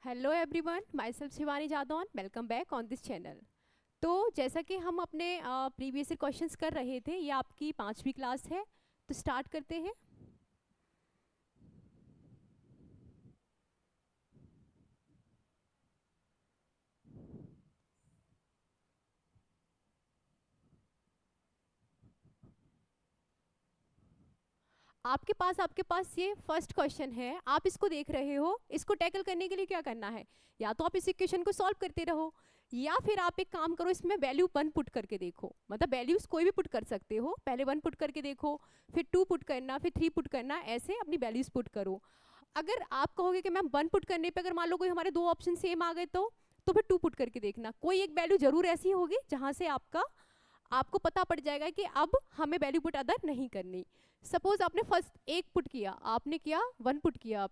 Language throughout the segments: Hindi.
Hello everyone, my self Shivani Jadaun. Welcome back on this channel. तो जैसा कि हम अपने प्रीवियस ईयर क्वेश्चंस कर रहे थे, ये आपकी 5वीं क्लास है, तो स्टार्ट करते हैं। आपके पास ये फर्स्ट क्वेश्चन है, आप इसको देख रहे हो। इसको टैकल करने के लिए क्या करना है, या तो आप इस इक्वेशन को सॉल्व करते रहो, या फिर आप एक काम करो, इसमें वैल्यू 1 पुट करके देखो। मतलब वैल्यूज कोई भी पुट कर सकते हो, पहले 1 पुट करके देखो, फिर 2 पुट करना, फिर 3 पुट करना, ऐसे अपनी वैल्यूज पुट करो। अगर आप कहोगे कि मैम 1 पुट करने पे अगर मान लो कोई हमारे दो ऑप्शन सेम आ गए, तो फिर 2 पुट करके देखना। कोई एक वैल्यू जरूर ऐसी होगी जहां से आपको पता पड़ जाएगा कि अब हमें वैल्यू पुट अदर नहीं करनी। सपोज आपने फर्स्ट एक पुट किया, आपने किया 1 पुट किया,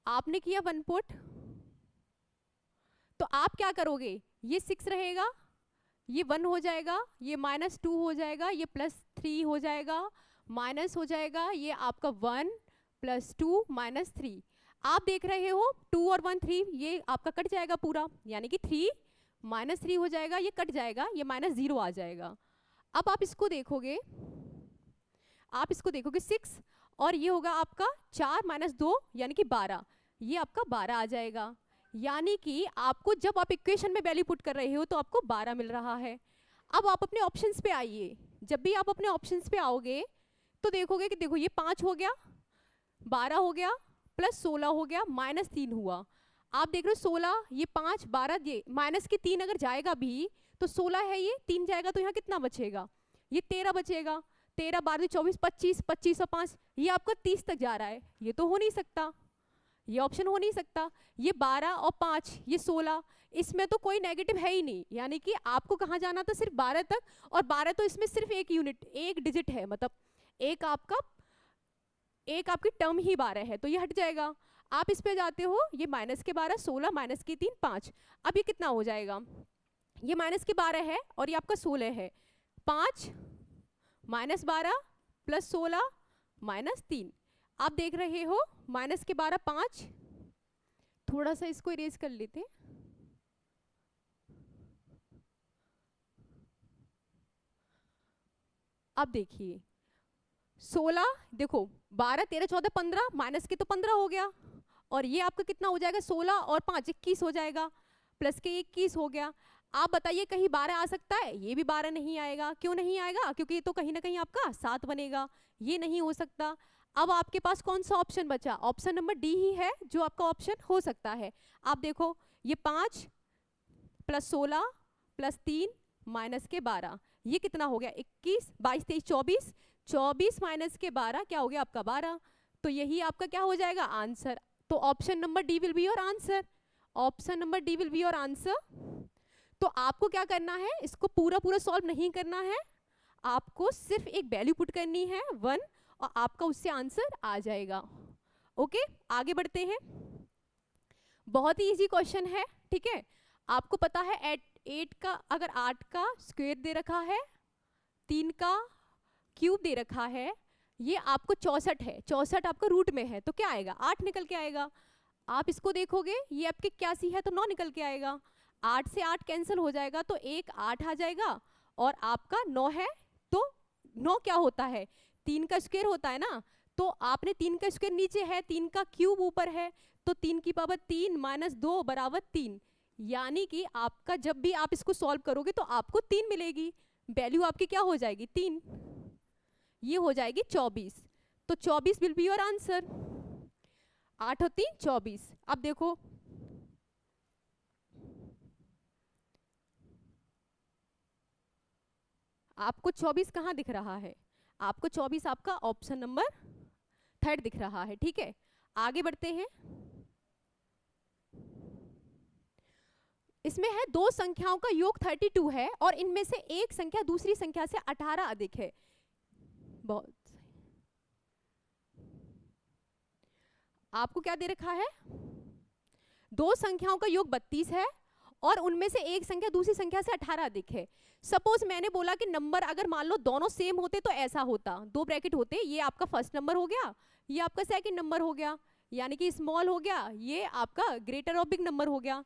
आपने किया 1 पुट, तो आप क्या करोगे, ये 6 रहेगा, ये 1 हो जाएगा, ये -2 हो जाएगा, ये +3 हो जाएगा, माइनस हो जाएगा, ये आपका 1 +2 -3। आप देख रहे हो 2 और 1 3, ये आपका कट जाएगा पूरा, यानी कि 3 -3 हो जाएगा, ये कट जाएगा, ये -0 आ जाएगा। अब आप इसको देखोगे 6, और ये होगा आपका 4 - 2 यानी कि 12, ये आपका 12 आ जाएगा। यानी कि आपको जब आप इक्वेशन में वैल्यू पुट कर रहे हो तो आपको 12 मिल रहा है। अब आप अपने ऑप्शंस पे आइए। जब भी आप अपने ऑप्शंस पे आओगे तो देखोगे कि देखो ये 5 हो गया, 12 हो गया, +16 हो गया, -3 हुआ। आप देख रहे हो 16, ये 5 12, ये माइनस की 3 अगर जाएगा भी तो 16 है, ये 3 जाएगा तो यहाँ कितना बचेगा, ये 13 बचेगा। 13 12 24 25, 25 और 5, ये आपका 30 तक जा रहा है। ये तो हो नहीं सकता, ये ऑप्शन हो नहीं सकता। ये 12 और 5, ये 16, इसमें तो कोई नेगेटिव है ही नहीं। यानी कि आपको कहाँ जाना था, सिर्फ 12 तक, और 12 तो इसमें सिर्फ एक यूनिट, एक डिजिट है, मतलब एक आपकी टर्म ही 12 है, तो ये हट जाएगा। आप इस पे जाते हो, ये -12 16 -3 5, अब ये कितना हो जाएगा, ये -12 है और ये आपका 16 है। 5 -12 +16 -3, आप देख रहे हो -12 5। थोड़ा सा इसको इरेज कर लेते हैं। अब देखिए 16, देखो 12 13 14 15, माइनस के तो 15 हो गया, और ये आपका कितना हो जाएगा, 16 और 5 21 हो जाएगा, प्लस के 21 हो गया। आप बताइए कहीं 12 आ सकता है, ये भी 12 नहीं आएगा। क्यों नहीं आएगा, क्योंकि ये तो कहीं ना कहीं आपका 7 बनेगा, ये नहीं हो सकता। अब आपके पास कौन सा ऑप्शन बचा, ऑप्शन नंबर डी ही है जो आपका ऑप्शन हो सकता है। आप देखो ये 5 +16 +3 -12, ये कितना हो गया, 21 22 23 24, 24 -12 क्या हो गया आपका 12। तो यही आपका क्या हो जाएगा, आंसर। तो option number D will be your answer, option number D will be your answer. तो आपको क्या करना है, इसको पूरा पूरा सॉल्व नहीं करना है, आपको सिर्फ एक वैल्यू पुट करनी है 1, और आपका उससे आंसर आ जाएगा। ओके, आगे बढ़ते हैं। बहुत ही इजी क्वेश्चन है, ठीक है। आपको पता है 8 का, अगर 8 का स्क्वायर दे रखा है, 3 का क्यूब दे रखा है, ये आपको 64 है, 64 आपका रूट में है, तो क्या आएगा, 8 निकल के आएगा। आप इसको देखोगे, ये आपके 81 है तो 9 निकल के आएगा। 8 से 8 कैंसिल हो जाएगा तो एक 8 आ जाएगा, और आपका 9 है, तो 9 क्या होता है, 3 का स्क्वायर होता है ना। तो आपने 3 का स्क्वायर नीचे है, 3 का क्यूब ऊपर है, तो 3 की पावर 3 -2 = 3। यानी कि आपका जब भी आप इसको सॉल्व करोगे तो आपको 3 मिलेगी, वैल्यू आपकी क्या हो जाएगी, 3, ये हो जाएगी 24। तो 24 विल बी योर आंसर, 8 और 3 24। अब देखो आपको 24 कहाँ दिख रहा है, आपको 24 आपका ऑप्शन नंबर 3 दिख रहा है, ठीक है। आगे बढ़ते हैं। इसमें है दो संख्याओं का योग 32 है, और इनमें से एक संख्या दूसरी संख्या से 18 अधिक है। बहुत सही। आपको क्या दे रखा है, दो संख्याओं का योग 32 है, और उनमें से एक संख्या दूसरी संख्या से 18 अधिक है। सपोज मैंने बोला कि नंबर अगर मान लो दोनों सेम होते तो ऐसा होता, दो ब्रैकेट होते, ये आपका फर्स्ट नंबर हो गया, ये आपका सेकंड नंबर हो गया, यानी कि स्मॉल हो गया, ये आपका ग्रेटर और बिग नंबर हो गया।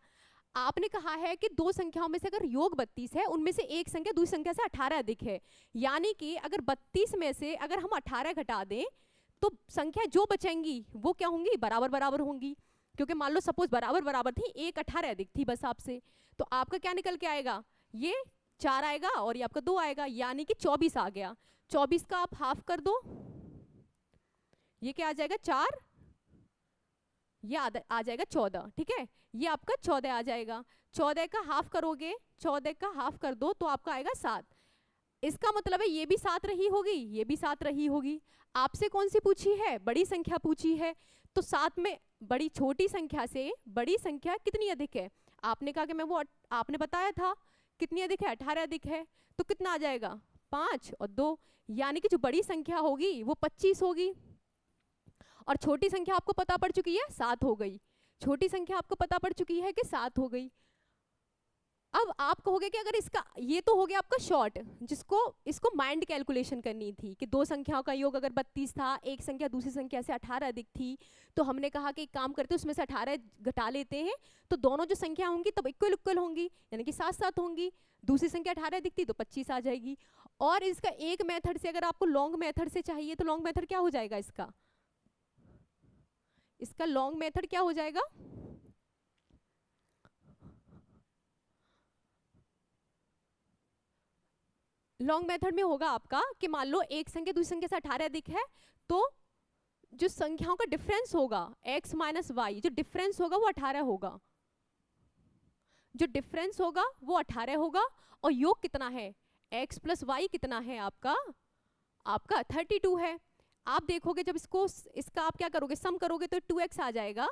आपने कहा है कि दो संख्याओं में से अगर योग 32 है, उनमें से एक संख्या दूसरी संख्या से 18 अधिक है, यानी कि अगर 32 में से अगर हम 18 घटा दें तो संख्या जो बचेंगी वो क्या होंगी, बराबर बराबर होंगी, क्योंकि मान लो सपोज बराबर बराबर थी, एक 18 अधिक थी बस आपसे, तो आपका क्या निकल के आएगा, ये 4 आएगा और ये आपका 2 आएगा, यानी कि 24 आ गया। 24 का आप हाफ कर दो, ये क्या आ जाएगा 4, ये आ जाएगा 14, ठीक है, ये आपका 14 आ जाएगा। 14 का हाफ करोगे, 14 का हाफ कर दो तो आपका आएगा 7। इसका मतलब है ये भी 7 रही होगी, ये भी 7 रही होगी। आपसे कौन सी पूछी है, बड़ी संख्या पूछी है, तो 7 में बड़ी छोटी संख्या से बड़ी संख्या कितनी अधिक है, आपने कहा कि मैं वो आपने बताया था कितनी अधिक है, 18 अधिक है, तो कितना आ जाएगा 5 और 2, यानी कि जो बड़ी संख्या होगी वो 25 होगी। और छोटी संख्या आपको पता पड़ चुकी है 7 हो गई, छोटी संख्या आपको पता पड़ चुकी है कि 7 हो गई। अब आप कहोगे कि अगर इसका, ये तो हो गया आपका शॉर्ट, जिसको इसको माइंड कैलकुलेशन करनी थी कि दो संख्याओं का योग अगर 32 था, एक संख्या दूसरी संख्या से 18 अधिक थी, तो हमने कहा कि एक काम करते उसमें से 18 घटा लेते हैं, तो दोनों जो संख्या होंगी तब इक्वल इक्वल होंगी, यानी कि 7-7 होंगी, दूसरी संख्या 18 अधिक थी तो 25 आ जाएगी। और इसका एक मेथड से अगर आपको लॉन्ग मेथड से चाहिए तो लॉन्ग मेथड क्या हो जाएगा, इसका लॉन्ग मेथड क्या हो जाएगा, लॉन्ग मेथड में होगा आपका कि मान लो एक संख्या दूसरी संख्या से 18 अधिक है, तो जो संख्याओं का डिफरेंस होगा x माइनस वाई, जो डिफरेंस होगा वो 18 होगा, जो डिफरेंस होगा वो 18 होगा, और योग कितना है, x प्लस वाई कितना है आपका 32 है। आप देखोगे जब इसका आप क्या करोगे, सम करोगे तो 2x आ जाएगा,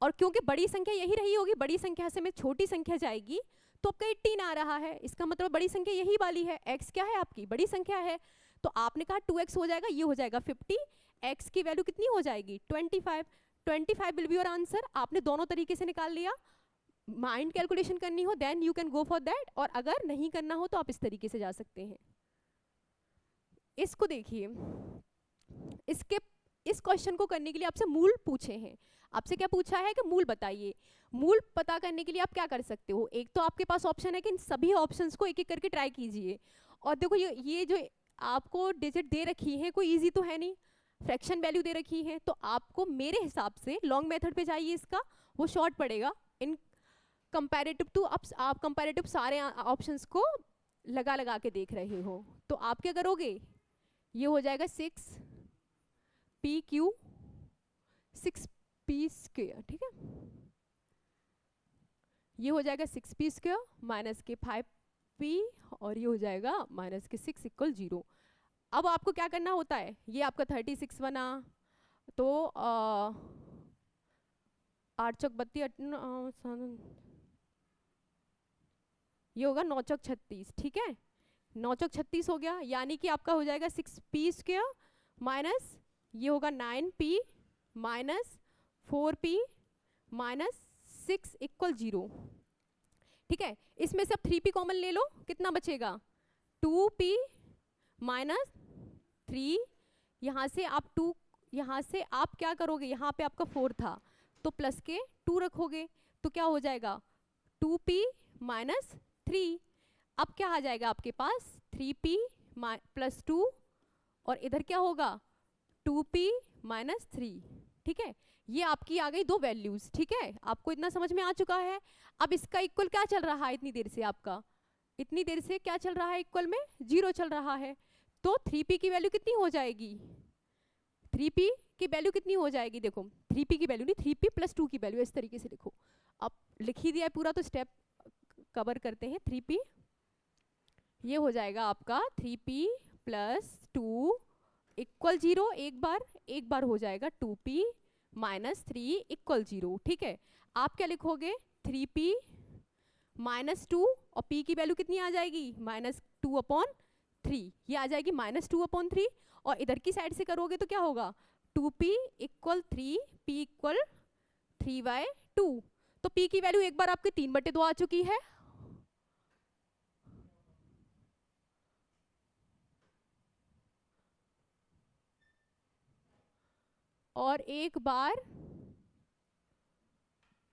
और क्योंकि बड़ी संख्या यही रही होगी, बड़ी संख्या से में छोटी संख्या जाएगी, तो आपका 18 आ रहा है, इसका मतलब बड़ी संख्या यही वाली है, x क्या है आपकी बड़ी संख्या है, तो आपने कहा 2x हो जाएगा, ये हो जाएगा 50, x की वैल्यू कितनी हो जाएगी 25 विल बी योर आंसर। आपने दोनों तरीके से निकाल लिया, माइंड कैलकुलेशन करनी हो then you can go for that, और अगर नहीं करना हो तो आप इस तरीके से जा सकते हैं। इसको देखिए, इस क्वेश्चन को करने के लिए आपसे मूल पूछे हैं, आपसे क्या पूछा है कि मूल बताइए। मूल पता करने के लिए आप क्या कर सकते हो, एक तो आपके पास ऑप्शन है कि इन सभी ऑप्शंस को एक एक करके ट्राई कीजिए, और देखो ये जो आपको डिजिट दे रखी है कोई इजी तो है नहीं, फ्रैक्शन वैल्यू दे रखी है, तो आपको मेरे हिसाब से लॉन्ग मेथड पे जाइए, इसका वो शॉर्ट पड़ेगा इन कंपैरेटिव टू, आप कंपैरेटिव सारे ऑप्शंस को लगा लगा के देख रहे हो, तो आप क्या करोगे, ये हो जाएगा 6p स्क्वायर, ठीक है, ये हो जाएगा 6p स्क्वायर माइनस के 5p, और ये हो जाएगा माइनस के 6 इक्वल 0। अब आपको क्या करना होता है, ये आपका 36 बना, तो 8 चौक 32, ये होगा 9 चौक 36, ठीक है, 9 चौक 36 हो गया, यानी कि आपका हो जाएगा 6p स्क्वायर माइनस ये होगा 9p minus 4p minus 6 equal 0, ठीक है। इसमें से अब 3p कॉमन ले लो, कितना बचेगा 2p माइनस 3, यहाँ से आप क्या करोगे, यहाँ पे आपका 4 था तो प्लस के 2 रखोगे, तो क्या हो जाएगा 2p माइनस 3, अब क्या आ जाएगा आपके पास 3p प्लस 2, और इधर क्या होगा 2p माइनस 3, ठीक है, ये आपकी आ गई दो वैल्यूज, ठीक है, आपको इतना समझ में आ चुका है। अब इसका इक्वल क्या चल रहा है, इतनी देर से क्या चल रहा है, इक्वल में 0 चल रहा है, तो 3p की वैल्यू कितनी हो जाएगी, 3p की वैल्यू कितनी हो जाएगी, देखो 3p की वैल्यू नहीं 3p प्लस 2 की वैल्यू, इस तरीके से लिखो, अब लिख ही दिया है पूरा तो स्टेप कवर करते हैं। 3p ये हो जाएगा आपका 3p प्लस 2 इक्वल 0, एक बार हो जाएगा 2p माइनस 3 इक्वल 0, ठीक है। आप क्या लिखोगे 3p माइनस 2, और p की वैल्यू कितनी आ जाएगी -2/3, ये आ जाएगी -2/3, और इधर की साइड से करोगे तो क्या होगा 2p इक्वल 3, p इक्वल 3/2, तो p की वैल्यू एक बार आपकी 3/2 आ चुकी है, और एक बार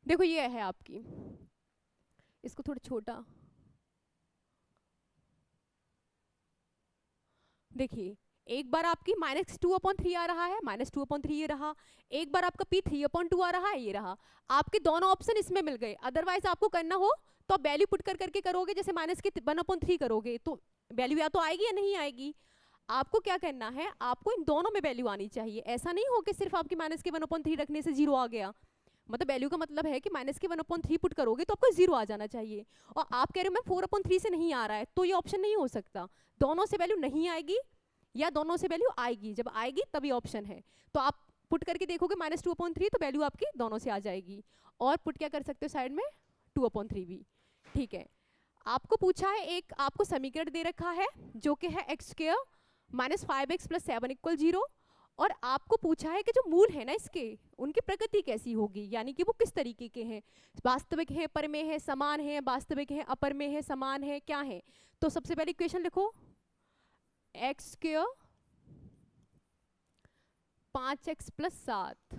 देखो ये है आपकी, इसको थोड़ा छोटा देखिए, एक बार आपकी -2/3 आ रहा है, -2/3 ये रहा, एक बार आपका p 3/2 आ रहा है, ये रहा। आपके दोनों ऑप्शन इसमें मिल गए। अदरवाइज आपको करना हो तो आप वैल्यू पुट कर करके करोगे, जैसे -1/3 करोगे तो वैल्यू या तो आएगी या नहीं आएगी। आपको क्या करना है, आपको इन दोनों में वैल्यू आनी चाहिए। ऐसा नहीं हो कि सिर्फ आपकी -1/3 रखने से 0 आ गया। मतलब वैल्यू का मतलब है कि -1/3 पुट करोगे तो आपको 0 आ जाना चाहिए, और आप कह रहे हो मैम 4/3 से नहीं आ रहा है, तो ये ऑप्शन नहीं हो सकता। दोनों से वैल्यू नहीं आएगी या दोनों से वैल्यू आएगी, जब आएगी तभी ऑप्शन है। तो आप पुट करके देखोगे -2/3 तो वैल्यू आपकी दोनों से आ जाएगी। और पुट क्या कर सकते हो साइड में, 2/3 भी। ठीक है, आपको पूछा है, एक आपको समीकरण दे रखा है जो कि है x² -5x + 7 = 0, और आपको पूछा है कि जो मूल है ना इसके, उनकी प्रकृति कैसी होगी, यानी कि वो किस तरीके के हैं, वास्तविक है, परमेय है, समान है, वास्तविक है, अपरमेय है, समान है, क्या है। तो सबसे पहले इक्वेशन लिखो, x² 5x + 7,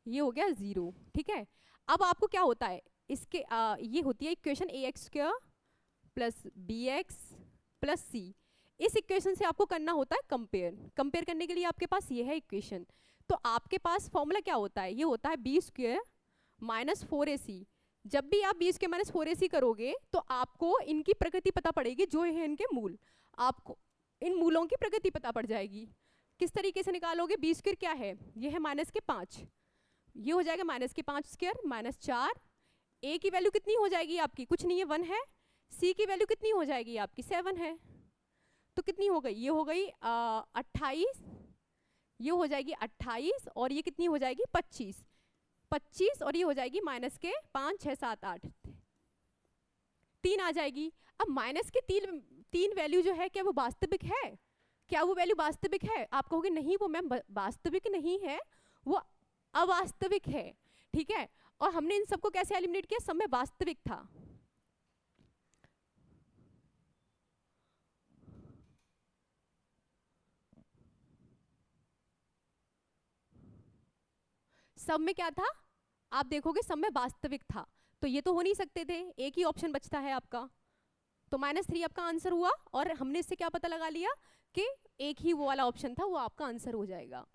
ये हो गया 0। ठीक है, अब आपको क्या होता है, इसके ये होती है इक्वेशन ax² + bx + c। इस इक्वेशन से आपको करना होता है कंपेयर। कंपेयर करने के लिए आपके पास ये है इक्वेशन, तो आपके पास फॉर्मूला क्या होता है, ये होता है b² - 4ac। जब भी आप b² - 4ac करोगे तो आपको इनकी प्रकृति पता पड़ेगी, जो है इनके मूल, आपको इन मूलों की प्रकृति पता पड़ जाएगी। किस तरीके से निकालोगे, b² क्या है, ये है -5, ये हो जाएगा -5² -4। a की वैल्यू कितनी हो जाएगी आपकी, कुछ नहीं है, 1 है। c की वैल्यू कितनी हो जाएगी आपकी, 7 है। तो कितनी हो गई, ये हो गई 28, ये हो जाएगी 28, और ये कितनी हो जाएगी 25, 25, और ये हो जाएगी -5 6 7 8 3 आ जाएगी। अब माइनस के तीन वैल्यू जो है, क्या वो वास्तविक है, क्या वो वैल्यू वास्तविक है। आप कहोगे नहीं वो मैम वास्तविक नहीं है, वो अवास्तविक है। ठीक है, और हमने इन सबको कैसे एलिमिनेट किया, सब में वास्तविक था। सब में क्या था, आप देखोगे सब में वास्तविक था, तो ये तो हो नहीं सकते थे, एक ही ऑप्शन बचता है आपका, तो -3 आपका आंसर हुआ। और हमने इससे क्या पता लगा लिया कि एक ही वो वाला ऑप्शन था, वो आपका आंसर हो जाएगा।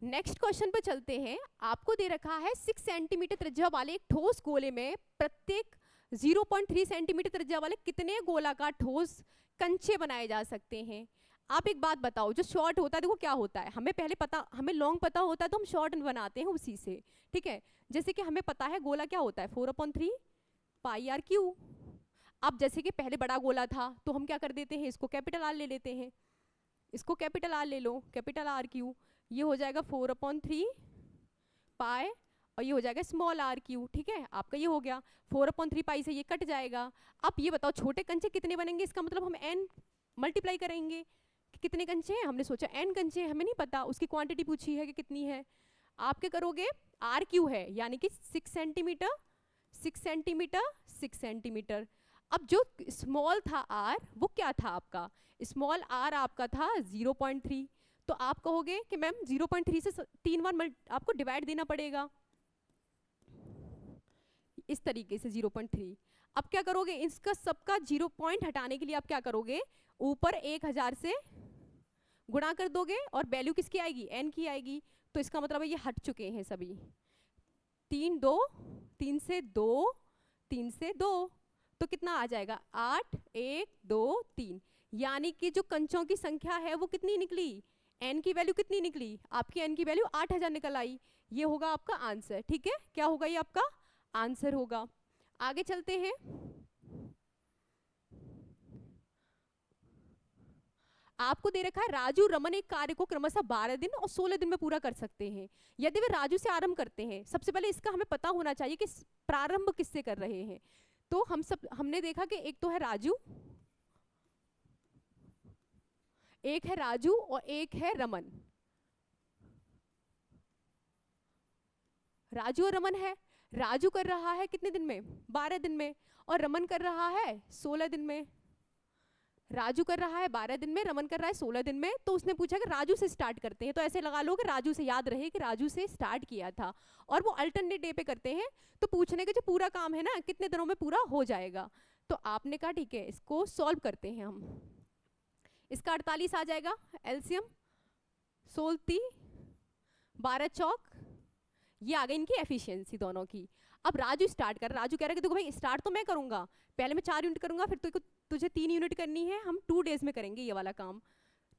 नेक्स्ट क्वेश्चन पे चलते हैं। आपको दे रखा है 6 सेंटीमीटर त्रिज्या वाले एक ठोस गोले में प्रत्येक 0.3 सेंटीमीटर त्रिज्या वाले कितने गोलाकार ठोस कंचे बनाए जा सकते हैं। आप एक बात बताओ, जो शॉर्ट होता है देखो क्या होता है, हमें पहले पता, हमें लॉन्ग पता होता है तो हम शॉर्ट बनाते हैं उसी से। ठीक है, जैसे कि हमें पता है गोला क्या होता है, 4/3 πr3। अब जैसे कि पहले बड़ा गोला था तो हम क्या कर देते हैं, इसको कैपिटल आर ले लेते हैं, इसको कैपिटल आर ले लो, कैपिटल r3, ये हो जाएगा 4/3 पाई, और ये हो जाएगा स्मॉल r3। ठीक है, आपका ये हो गया 4/3 पाई से ये कट जाएगा। अब ये बताओ छोटे कंचे कितने बनेंगे, इसका मतलब हम n मल्टीप्लाई करेंगे कि कितने कंचे हैं, हमने सोचा n कंचे हैं, हमें नहीं पता, उसकी क्वांटिटी पूछी है कि कितनी है। आप क्या करोगे, r3 है यानी कि 6 सेंटीमीटर 6 सेंटीमीटर 6 सेंटीमीटर। अब जो स्मॉल था r, वो क्या था आपका, स्मॉल r आपका था 0.3, तो आप कहोगे कि मैम 0.3 से 3 बार आपको डिवाइड देना पड़ेगा, इस तरीके से 0.3। अब क्या करोगे, इसका सबका 0 पॉइंट हटाने के लिए आप क्या करोगे, ऊपर 1000 से गुणा कर दोगे, और वैल्यू किसकी आएगी, n की आएगी, तो इसका मतलब है ये हट चुके हैं सभी। 3 2 3 से 2 3 से 2, तो कितना आ जाएगा 8 1 2 3, यानी कि जो कंचों की संख्या है वो कितनी निकली, n की वैल्यू कितनी निकली, आपकी n की वैल्यू 8000 निकल आई। ये होगा आपका आंसर। ठीक है, क्या होगा, ये आपका आंसर होगा। आगे चलते हैं। आपको दे रखा है राजू रमन एक कार्य को क्रमशः 12 दिन और 16 दिन में पूरा कर सकते हैं यदि वे राजू से आरंभ करते हैं। सबसे पहले इसका हमें पता होना चाहिए कि प्रारंभ किससे कर रहे हैं। तो हमने देखा कि एक तो है राजू, एक है राजू और एक है रमन। राजू और रमन है, राजू कर रहा है कितने दिन में, 12 दिन में, और रमन कर रहा है 16 दिन में। राजू कर रहा है 12 दिन में, रमन कर रहा है 16 दिन में, तो उसने पूछा कि राजू से स्टार्ट करते हैं, तो ऐसे लगा लो कि राजू से याद रहे कि राजू से स्टार्ट किया था, और वो अल्टरनेट डे पे करते हैं, तो पूछने का जो पूरा काम है ना कितने दिनों में पूरा हो जाएगा। तो आपने कहा ठीक है इसको सॉल्व करते हैं हम। इसका 48 आ जाएगा एलसीएम, 16 12 चौक, ये आ गई इनकी एफिशिएंसी दोनों की। अब राजू स्टार्ट कर, राजू कह रहा है कि देखो भाई स्टार्ट तो मैं करूंगा, पहले मैं 4 यूनिट करूंगा, फिर तुझे 3 यूनिट करनी है, हम 2 डेज में करेंगे ये वाला काम,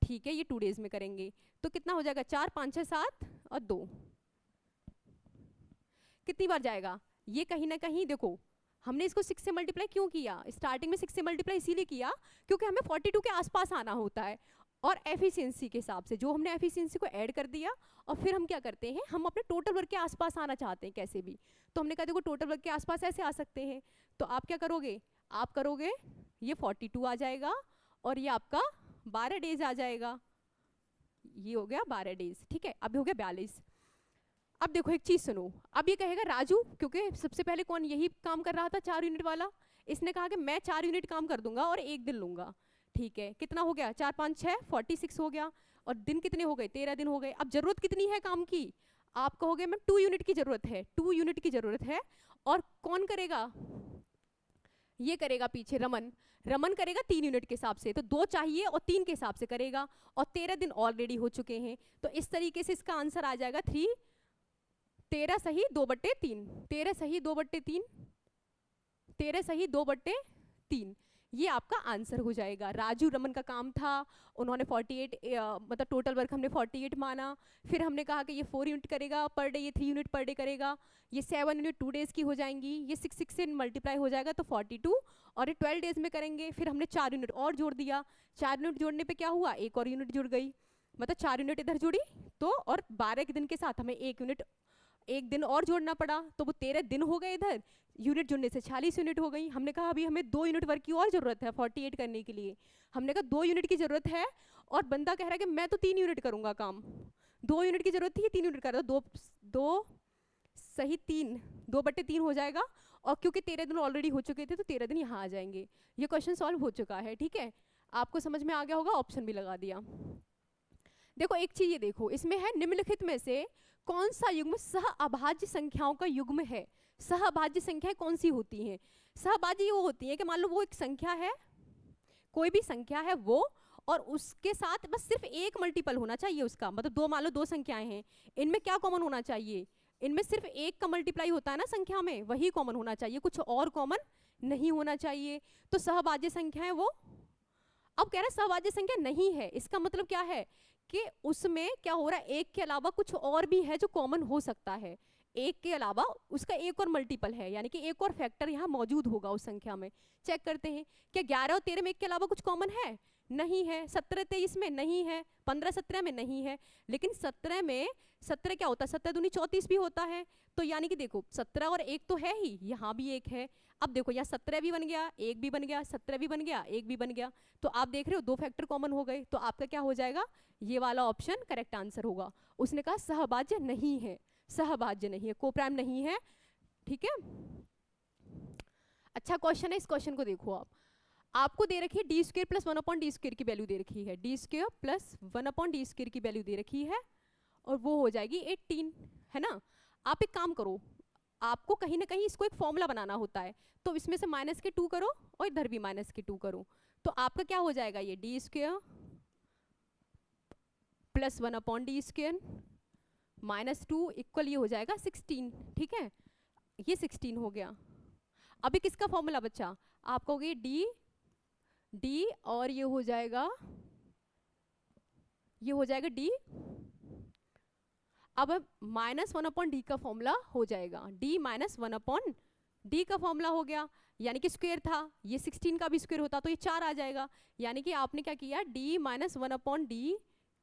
ठीक है, ये 2 डेज में करेंगे। तो कितना हो जाएगा, 4 5 6 7 और 2, कितनी बार जाएगा ये, कहीं ना कहीं देखो हमने इसको 6 से मल्टीप्लाई क्यों किया, स्टार्टिंग में 6 से मल्टीप्लाई इसीलिए किया क्योंकि हमें 42 के आसपास आना होता है, और एफिशिएंसी के हिसाब से जो हमने एफिशिएंसी को ऐड कर दिया, और फिर हम क्या करते हैं, हम अपने टोटल वर्क के आसपास आना चाहते हैं कैसे भी, तो हमने कहा देखो टोटल वर्क के आसपास ऐसे आ सकते हैं। तो आप क्या करोगे, आप करोगे ये 42 आ जाएगा, और ये आपका 12 डेज आ जाएगा, ये हो गया 12 डेज, ठीक है, अब हो गया 42। अब देखो एक चीज सुनो, अब ये कहेगा राजू, क्योंकि सबसे पहले कौन यही काम कर रहा था 4 यूनिट वाला, इसने कहा कि मैं 4 यूनिट काम कर दूंगा और 1 दिन लूंगा, ठीक है, कितना हो गया 4 5 6 46 हो गया, और दिन कितने हो गए 13 दिन हो गए। अब जरूरत कितनी है काम की, आप कहोगे मैं 2 यूनिट की जरूरत है, 2 यूनिट की जरूरत है, और कौन करेगा, ये करेगा पीछे रमन, रमन करेगा 3 यूनिट के हिसाब से, तो 2 चाहिए और 3 के हिसाब से करेगा, और 13 दिन ऑलरेडी हो चुके हैं, तो इस तरीके से इसका आंसर आ जाएगा 3, 13 सही 2/3, 13 सही 2/3, 13 सही 2/3, ये आपका आंसर हो जाएगा। राजू रमन का काम था, उन्होंने 48 मतलब टोटल वर्क हमने 48 माना, फिर हमने कहा कि ये 4 यूनिट करेगा पर डे, ये 3 यूनिट पर डे करेगा, ये 7 यूनिट 2 डेज की हो जाएंगी, ये 6 से मल्टीप्लाई हो जाएगा तो 42, और ये 12 डेज में करेंगे। फिर हमने 4 यूनिट और जोड़ दिया, 4 यूनिट जोड़ने पे क्या हुआ, एक और यूनिट जुड़ गई, मतलब 4 यूनिट इधर जुड़ी, तो और 12 के दिन के साथ हमें 1 यूनिट, 1 दिन और जोड़ना पड़ा, तो वो 13 दिन हो गए इधर, यूनिट जुड़ने से 46 यूनिट हो गई। हमने कहा अभी हमें 2 यूनिट वर्क की और जरूरत है 48 करने के लिए, हमने कहा 2 यूनिट की जरूरत है, और बंदा कह रहा है कि मैं तो 3 यूनिट करूंगा काम, 2 यूनिट की जरूरत थी, 3 यूनिट कर दो, 2 सही 3, 2/3 हो जाएगा, और क्योंकि 13 दिन ऑलरेडी हो चुके थे तो 13 दिन यहाँ आ जाएंगे। ये क्वेश्चन सॉल्व हो चुका है, ठीक है, आपको समझ में आ गया होगा, ऑप्शन भी लगा दिया। देखो एक चीज ये देखो, इसमें है निम्नलिखित में से कौन सा युग्म सहअभाज्य संख्याओं का युग्म है। सहअभाज्य संख्याएं कौन सी होती हैं, सहअभाज्य वो होती है कि मान लो वो एक संख्या है, कोई भी संख्या है वो, और उसके साथ बस सिर्फ एक मल्टीपल होना चाहिए उसका, मतलब दो, मान लो 2 संख्याएं हैं, इनमें क्या कॉमन होना चाहिए, इनमें सिर्फ एक का मल्टीप्लाई होता है ना संख्या में, वही कॉमन होना चाहिए, कुछ और कॉमन नहीं होना चाहिए, तो सहअभाज्य संख्या है वो। अब कह रहा है सहअभाज्य संख्या नहीं है, इसका मतलब क्या है कि उसमें क्या हो रहा है, एक के अलावा कुछ और भी है जो कॉमन हो सकता है, एक के अलावा उसका एक और मल्टीपल है, यानी कि एक और फैक्टर यहाँ मौजूद होगा उस संख्या में। चेक करते हैं, क्या 11 और 13 में एक के अलावा कुछ कॉमन है, नहीं है, 17 23 में नहीं है, 15 17 में नहीं है, लेकिन 17 में 17 क्या होता है, 17 दूनी 34 भी होता है, तो यानी कि देखो 17 और 1 तो है ही, यहाँ भी 1 है। अब देखो यहाँ 17 भी बन गया, 1 भी बन गया, 17 भी बन गया, 1 भी बन गया, तो आप देख रहे हो 2 फैक्टर कॉमन हो गए, तो आपका क्या हो जाएगा, ये वाला ऑप्शन करेक्ट आंसर होगा। उसने कहा सहभाज्य नहीं है, सहभाज्य नहीं है, कोप्राइम नहीं है, ठीक है। अच्छा क्वेश्चन है, इस क्वेश्चन को देखो आप, आपको दे रखी है d² + 1/d² की वैल्यू दे रखी है, d² + 1/d² की वैल्यू दे रखी है, और वो हो जाएगी 18, है ना। आप एक काम करो, आपको कहीं ना कहीं इसको एक फॉर्मूला बनाना होता है, तो इसमें से -2 करो और इधर भी -2 करो, तो आपका क्या हो जाएगा, ये d² + 1/d² -2 इक्वल ये हो जाएगा 16, ठीक है, ये 16 हो गया। अभी किसका फॉर्मूला बचा, आप कहोगे d और ये हो जाएगा d, अब -1/d का फॉर्मूला हो जाएगा, d - 1/d का फॉर्मूला हो गया, यानी कि स्क्वायर था, ये 16 का भी स्क्वायर होता तो ये 4 आ जाएगा, यानी कि आपने क्या किया, d - 1/d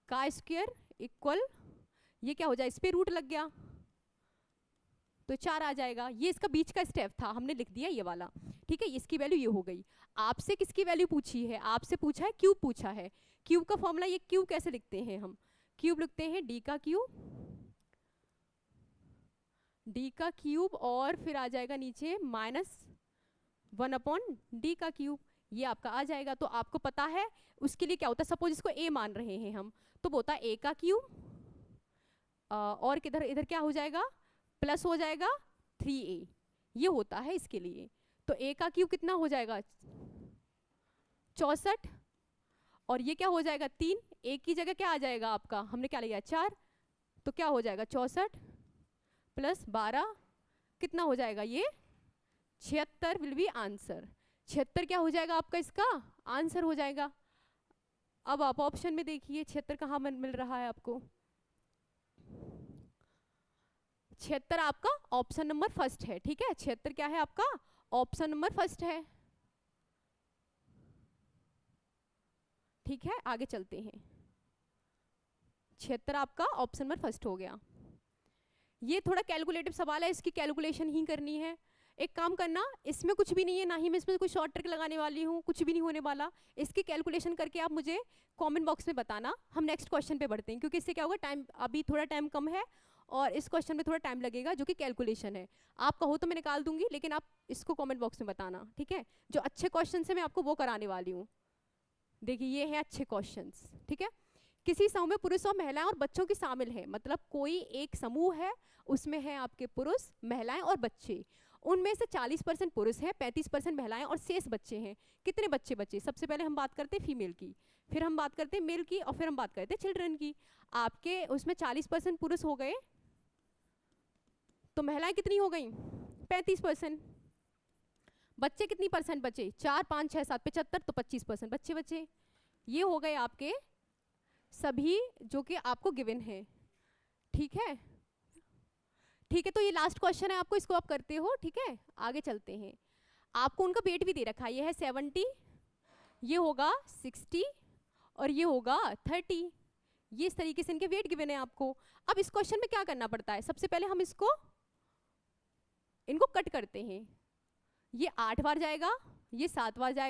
का स्क्वायर इक्वल, ये क्या हो जाए, इस पे रूट लग गया तो 4 आ जाएगा। ये इसका बीच का स्टेप था, हमने लिख दिया ये वाला, ठीक है, इसकी वैल्यू ये हो गई। आपसे किसकी वैल्यू पूछी है, आपसे पूछा है क्यूब पूछा है, क्यूब का फॉर्मूला, ये क्यूब कैसे लिखते हैं हम, क्यूब लिखते हैं d का क्यूब डी का क्यूब और फिर आ जाएगा नीचे -1/d का क्यूब, ये आपका आ जाएगा। तो आपको पता है उसके लिए क्या होता है, सपोज इसको a मान रहे हैं हम, तो वो होता है a का क्यूब और किधर इधर क्या हो जाएगा, प्लस हो जाएगा 3a, ये होता है इसके लिए। तो a का क्यूब कितना हो जाएगा 64, और ये क्या हो जाएगा 3, एक की जगह क्या आ जाएगा आपका, हमने क्या लिया 4, तो क्या हो जाएगा 64 प्लस 12 कितना हो जाएगा ये 76 विल बी आंसर। 76 क्या हो जाएगा आपका इसका आंसर हो जाएगा। अब आप ऑप्शन में देखिए 76 कहाँ मिल रहा है आपको, 76 आपका ऑप्शन नंबर फर्स्ट है, ठीक है। 76 क्या है आपका ऑप्शन नंबर फर्स्ट है, ठीक है। आगे चलते हैं, 76 आपका ऑप्शन नंबर फर्स्ट हो गया। ये थोड़ा कैलकुलेटिव सवाल है, इसकी कैलकुलेशन ही करनी है। एक काम करना, इसमें कुछ भी नहीं है, ना ही मैं इसमें कोई शॉर्ट ट्रिक लगाने वाली हूँ, कुछ भी नहीं होने वाला। इसकी कैलकुलेशन करके आप मुझे कमेंट बॉक्स में बताना। हम नेक्स्ट क्वेश्चन पे बढ़ते हैं, क्योंकि इससे क्या होगा, टाइम अभी थोड़ा टाइम कम है और इस क्वेश्चन में थोड़ा टाइम लगेगा, जो कि कैलकुलेशन है। आप कहो तो मैं निकाल दूंगी, लेकिन आप इसको कॉमेंट बॉक्स में बताना, ठीक है। जो अच्छे क्वेश्चन है मैं आपको वो कराने वाली हूँ। देखिए ये है अच्छे क्वेश्चंस, ठीक है। किसी समूह में पुरुष और महिलाएं और बच्चों की शामिल है, मतलब कोई एक समूह है, उसमें है आपके पुरुष, महिलाएं और बच्चे। उनमें से 40% पुरुष हैं, 35% महिलाएं और शेष बच्चे हैं। कितने बच्चे बचे, सबसे पहले हम बात करते हैं फीमेल की, फिर हम बात करते हैं मेल की, और फिर हम बात करते हैं चिल्ड्रन की। आपके उसमें 40% पुरुष हो गए, तो महिलाएं कितनी हो गई 35%। बच्चे कितनी परसेंट बचे, 4 5 6 7 75, तो 25% बच्चे बचे। ये हो गए आपके सभी जो कि आपको गिवन है, ठीक है। ठीक है, तो ये लास्ट क्वेश्चन है आपको, इसको आप करते हो, ठीक है। आगे चलते हैं, आपको उनका वेट भी दे रखा है, ये है 70, ये होगा 60 और ये होगा 30। ये इस तरीके से इनके वेट गिवन है आपको। अब इस क्वेश्चन में क्या करना पड़ता है, सबसे पहले हम इनको कट करते हैं। ये 8 बार जाएगा, ये 7 बार जाएगा,